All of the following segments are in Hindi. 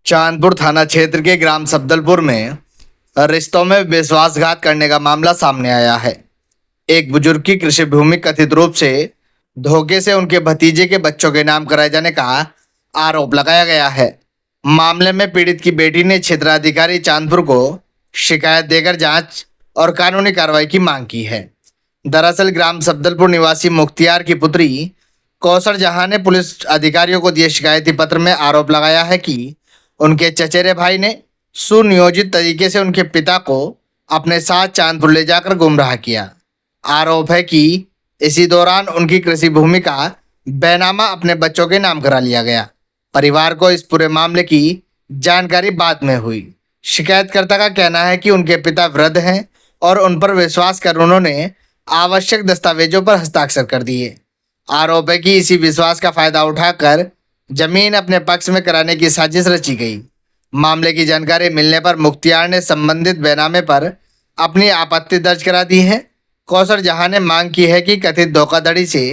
चांदपुर थाना क्षेत्र के ग्राम सब्दलपुर में रिश्तों में विश्वासघात करने का मामला सामने आया है। एक बुजुर्ग की कृषि भूमि कथित रूप से धोखे से उनके भतीजे के बच्चों के नाम कराए जाने का आरोप लगाया गया है। मामले में पीड़ित की बेटी ने क्षेत्राधिकारी चांदपुर को शिकायत देकर जांच और कानूनी कार्रवाई की मांग की है। दरअसल ग्राम सब्दलपुर निवासी मुख्तियार की पुत्री कौसर जहां ने पुलिस अधिकारियों को दिए शिकायती पत्र में आरोप लगाया है कि उनके चचेरे भाई ने सुनियोजित तरीके से उनके पिता को अपने साथ चांदपुर ले जाकर गुमराह किया। आरोप है कि इसी दौरान उनकी कृषि भूमि का बैनामा अपने बच्चों के नाम करा लिया गया। परिवार को इस पूरे मामले की जानकारी बाद में हुई। शिकायतकर्ता का कहना है कि उनके पिता वृद्ध हैं और उन पर विश्वास कर उन्होंने आवश्यक दस्तावेजों पर हस्ताक्षर कर दिए। आरोप है कि इसी विश्वास का फायदा उठाकर जमीन अपने पक्ष में कराने की साजिश रची गई। मामले की जानकारी मिलने पर मुख्तियार ने संबंधित बैनामे पर अपनी आपत्ति दर्ज करा दी है। कौसर जहां ने मांग की है कि कथित धोखाधड़ी से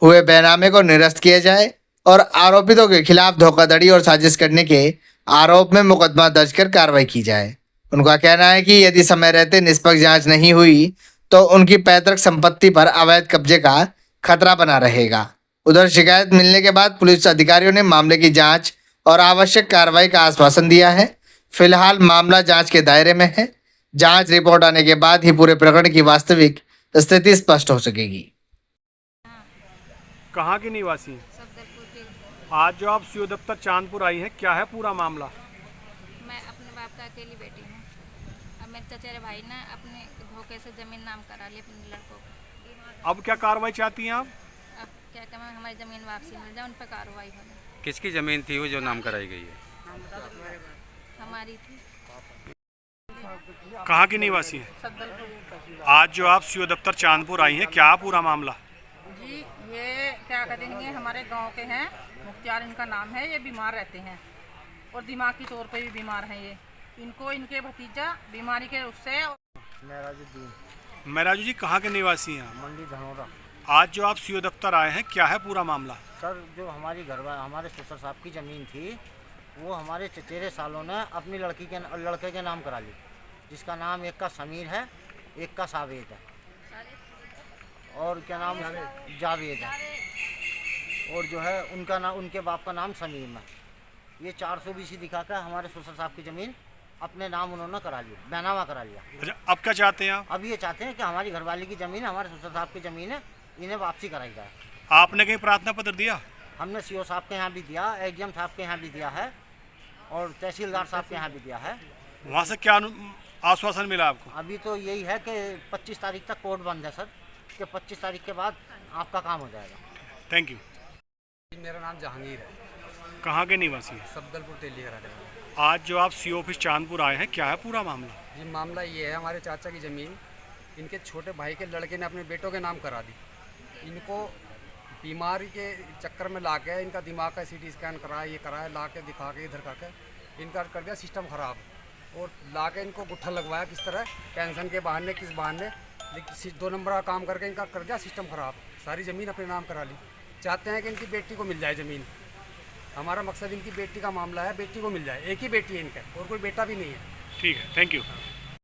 हुए बैनामे को निरस्त किया जाए और आरोपितों के खिलाफ धोखाधड़ी और साजिश करने के आरोप में मुकदमा दर्ज कर कार्रवाई की जाए। उनका कहना है कि यदि समय रहते निष्पक्ष जांच नहीं हुई तो उनकी पैतृक संपत्ति पर अवैध कब्जे का खतरा बना रहेगा। उधर शिकायत मिलने के बाद पुलिस अधिकारियों ने मामले की जांच और आवश्यक कार्रवाई का आश्वासन दिया है। फिलहाल मामला जांच के दायरे में है। जांच रिपोर्ट आने के बाद ही पूरे प्रकरण की वास्तविक स्थिति स्पष्ट हो सकेगी। कहाँ की निवासी हैं? सब्दलपुर के। आज जो आप सीओ दफ्तर चांदपुर आई हैं, क्या है पूरा मामला? मैं अपने बाप का अकेली बेटी हूँ। अब मेरे चचेरे भाई ने अपने धोखे से ज़मीन नाम करा ली अपने लड़कों को। अब क्या कार्रवाई चाहती हैं आप? अब क्या कहते हैं, हमारी ज़मीन वापसी मिल जाए, उन पर कार्रवाई हो जाए। किसकी ज़मीन थी वो जो नाम कराई गई है? हमारी थी। कहाँ की निवासी हैं? आज जो आप सीओ दफ्तर चांदपुर आई हैं, क्या पूरा मामला? जी, ये क्या कहते हैं, हमारे गांव के हैं, मुख्तियार इनका नाम है। ये बीमार रहते हैं और दिमागी तौर पे भी बीमार हैं। ये इनको इनके भतीजा बीमारी के उससे। महराजू जी कहाँ के निवासी हैं? मंडी धनौरा। आज जो आप सीओ दफ्तर आए हैं, क्या है पूरा मामला? सर, जो हमारी हमारे ससुर साहब की ज़मीन थी वो हमारे चचेरे सालों ने अपनी लड़के के नाम करा ली, जिसका नाम एक का समीर है, एक का सावेद है और क्या नाम जावेद है, और जो है उनका नाम, उनके बाप का नाम समीम है। ये 420 दिखाकर हमारे ससुर साहब की ज़मीन अपने नाम उन्होंने करा ली, बैनामा करा लिया। अच्छा, अब क्या चाहते हैं आप? अब ये चाहते हैं कि हमारी घरवाली की ज़मीन, हमारे ससुर साहब की ज़मीन है, इन्हें वापसी कराई जाए। आपने कहीं प्रार्थना पत्र दिया? हमने सीओ साहब के यहाँ भी दिया, एडीएम साहब के यहाँ भी दिया है और तहसीलदार साहब के यहाँ भी दिया है। वहाँ से क्या आश्वासन मिला आपको? अभी तो यही है कि 25 तारीख तक कोर्ट बंद है सर, कि 25 तारीख के बाद आपका काम हो जाएगा। Thank you. मेरा नाम जहांगीर है। कहाँ के निवासी हैं? सब्दलपुर तेली करा देगा। आज जो आप सीओ ऑफिस चांदपुर आए हैं, क्या है पूरा मामला? जी, मामला ये है, हमारे चाचा की ज़मीन इनके छोटे भाई के लड़के ने अपने बेटों के नाम करा दी। इनको बीमारी के चक्कर में ला के इनका दिमाग का सीटी स्कैन कराया, ये कराया, ला के दिखा के इधर करके इनका कर दिया सिस्टम ख़राब, और ला के इनको गुट्ठा लगवाया किस तरह, पेंशन के बहाने किस बहाने, लेकिन 2 नंबर का काम करके इनका कर दिया सिस्टम ख़राब, सारी ज़मीन अपने नाम करा ली। चाहते हैं कि इनकी बेटी को मिल जाए ज़मीन। हमारा मकसद इनकी बेटी का मामला है, बेटी को मिल जाए। एक ही बेटी है इनका और कोई बेटा भी नहीं है। ठीक है, थैंक यू।